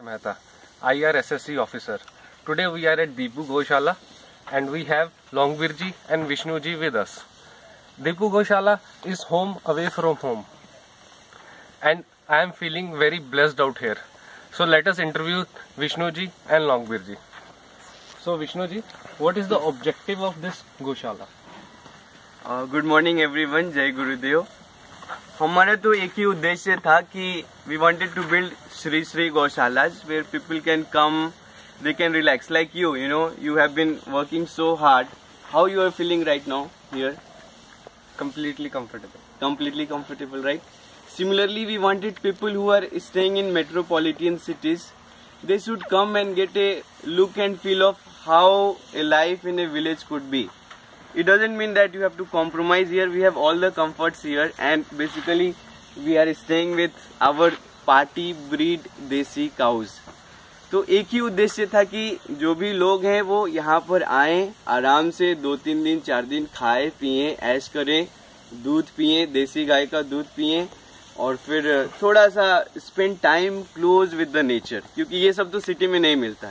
Mehta, IRSSC officer. Today we are at Deepu Goshala and we have Longbirji and Vishnuji with us. Deepu Goshala is home away from home and I am feeling very blessed out here. So let us interview Vishnuji and Longbirji. So Vishnuji, what is the objective of this Goshala? Good morning everyone, जय गुरुदेव। हमारा तो एक ही उद्देश्य था कि we wanted to build Shri Shri gaushalas where people can come, they can relax like you know you have been working so hard. How you are feeling right now here? Completely comfortable, right? Similarly, we wanted people who are staying in metropolitan cities, they should come and get a look and feel of how a life in a village could be. It doesn't mean that you have to compromise here. We have all the comforts here, and basically we are staying with our party breed देसी cows. तो एक ही उद्देश्य था कि जो भी लोग हैं वो यहाँ पर आए, आराम से 2-3 दिन 4 दिन खाए पिए ऐश करें, दूध पिए, देसी गाय का दूध पिए और फिर थोड़ा सा spend time close with the nature, क्योंकि ये सब तो सिटी में नहीं मिलता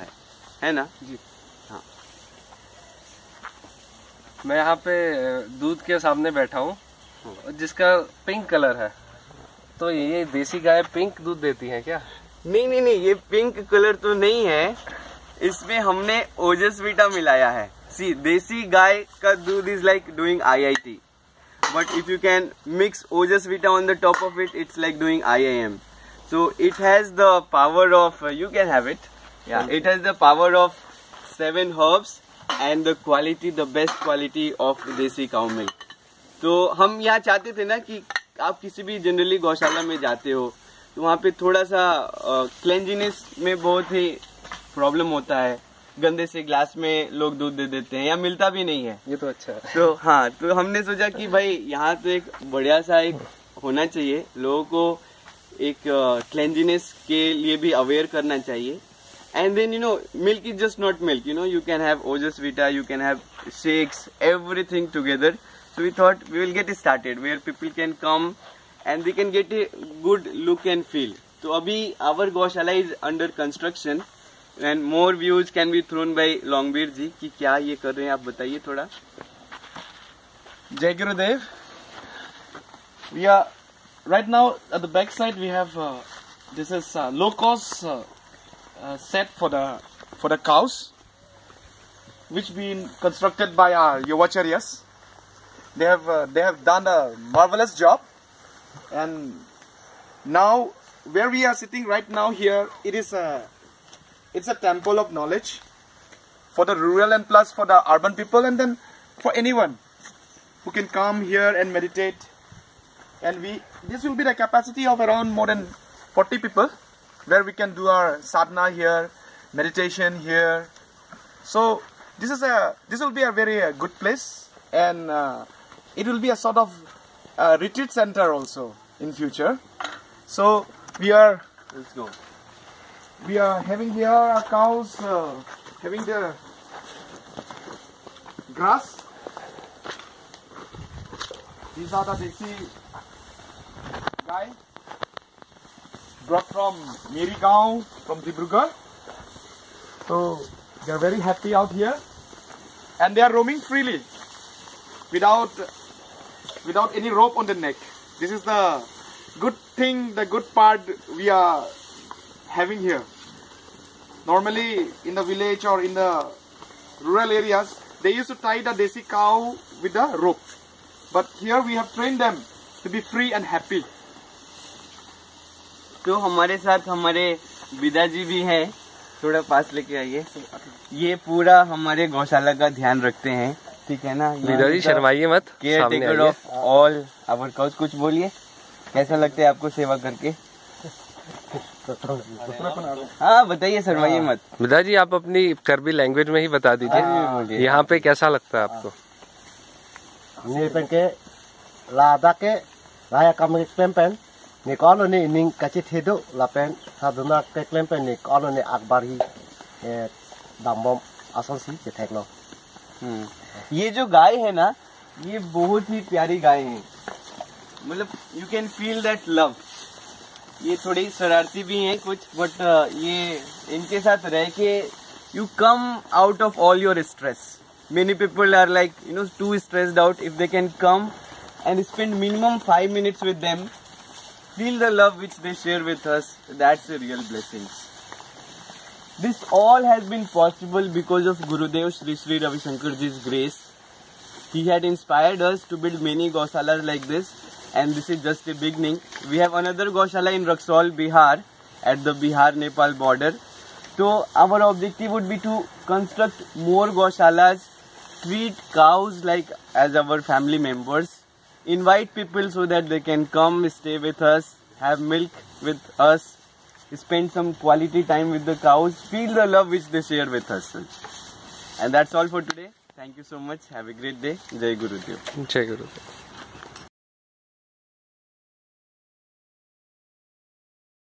है ना जी। मैं यहाँ पे दूध के सामने बैठा हूँ जिसका पिंक कलर है, तो ये देसी गाय पिंक दूध देती है क्या? नहीं, ये पिंक कलर तो नहीं है, इसमें हमने ओजस्वीटा मिलाया है। सी, देसी गाय का दूध is like doing IIT, but if you can mix Ojasvita on the top of it, it's like doing IIM. So it has the power of, you can have it, yeah, it has the power of 7 herbs and the quality, the best quality of देसी cow milk. तो हम यहाँ चाहते थे ना कि आप किसी भी जनरली गौशाला में जाते हो तो वहाँ पे थोड़ा सा क्लेंजीनेस में बहुत ही प्रॉब्लम होता है, गंदे से ग्लास में लोग दूध दे देते हैं या मिलता भी नहीं है। ये तो अच्छा है। तो हाँ, तो हमने सोचा कि भाई यहाँ तो एक बढ़िया सा एक होना चाहिए, लोगों को एक क्लेंजीनेस के लिए भी अवेयर करना चाहिए। And then milk is just not milk. You can have Ojasvita, you can have shakes, everything together. So we thought we will get started where people can come and they can get a good look and feel. So abhi our Goshala is under construction and more views can be thrown by Longbir ji कि क्या ये कर रहे हैं, आप बताइए थोड़ा। Jai Gurudev. We are right now at the back side. We have this is low cost. Set for the cows, which been constructed by our Yuvacharyas. They have done a marvelous job, and now where we are sitting right now here, it's a temple of knowledge for the rural and plus for the urban people, and then for anyone who can come here and meditate. And this will be the capacity of around more than 40 people. Where we can do our sadhana here, meditation here. So this will be a very good place, and it will be a sort of retreat center also in future. So we are having here our cows having the grass. These are the desi guy brought from Merigaon, from Dibrugarh. So they are very happy out here, and they are roaming freely without any rope on the neck. This is the good thing, the good part we are having here. Normally in the village or in the rural areas, they used to tie the desi cow with a rope, but here we have trained them to be free and happy. तो हमारे साथ हमारे विदा जी भी हैं, थोड़ा पास लेके आइए। ये पूरा हमारे गौशाला का ध्यान रखते हैं, ठीक है ना विदा जी? शर्माइए मत, caretaker of all our cows. कुछ बोलिए, कैसा लगता है आपको सेवा करके? हाँ बताइए, शर्माइए मत। विदा जी आप अपनी कर्बी लैंग्वेज में ही बता दीजिए, यहाँ पे कैसा लगता है आपको? Ni koloni ning kacit hidup lapen saduna keklempen ni koloni akbari dambom asal si tekno. ये जो गाय है ना, ये बहुत ही प्यारी गाय है, मतलब you can feel that love. ये थोड़ी शरारती भी हैं कुछ, बट ये इनके साथ रह के you come out of all your stress. Many people are like, too stressed out. If they can come and spend minimum 5 minutes with them, feel the love which they share with us, that's a real blessing. This all has been possible because of Gurudev Sri Sri Ravi Shankar Ji's grace. He had inspired us to build many Goshalas like this, and this is just a beginning. We have another Goshala in Raxaul, Bihar, at the Bihar-Nepal border. So our objective would be to construct more Goshalas, treat cows like as our family members, invite people so that they can come, stay with us, have milk with us, spend some quality time with the cows, feel the love which they share with us. And that's all for today. Thank you so much. Have a great day. Jai Gurudev. Jai Gurudev.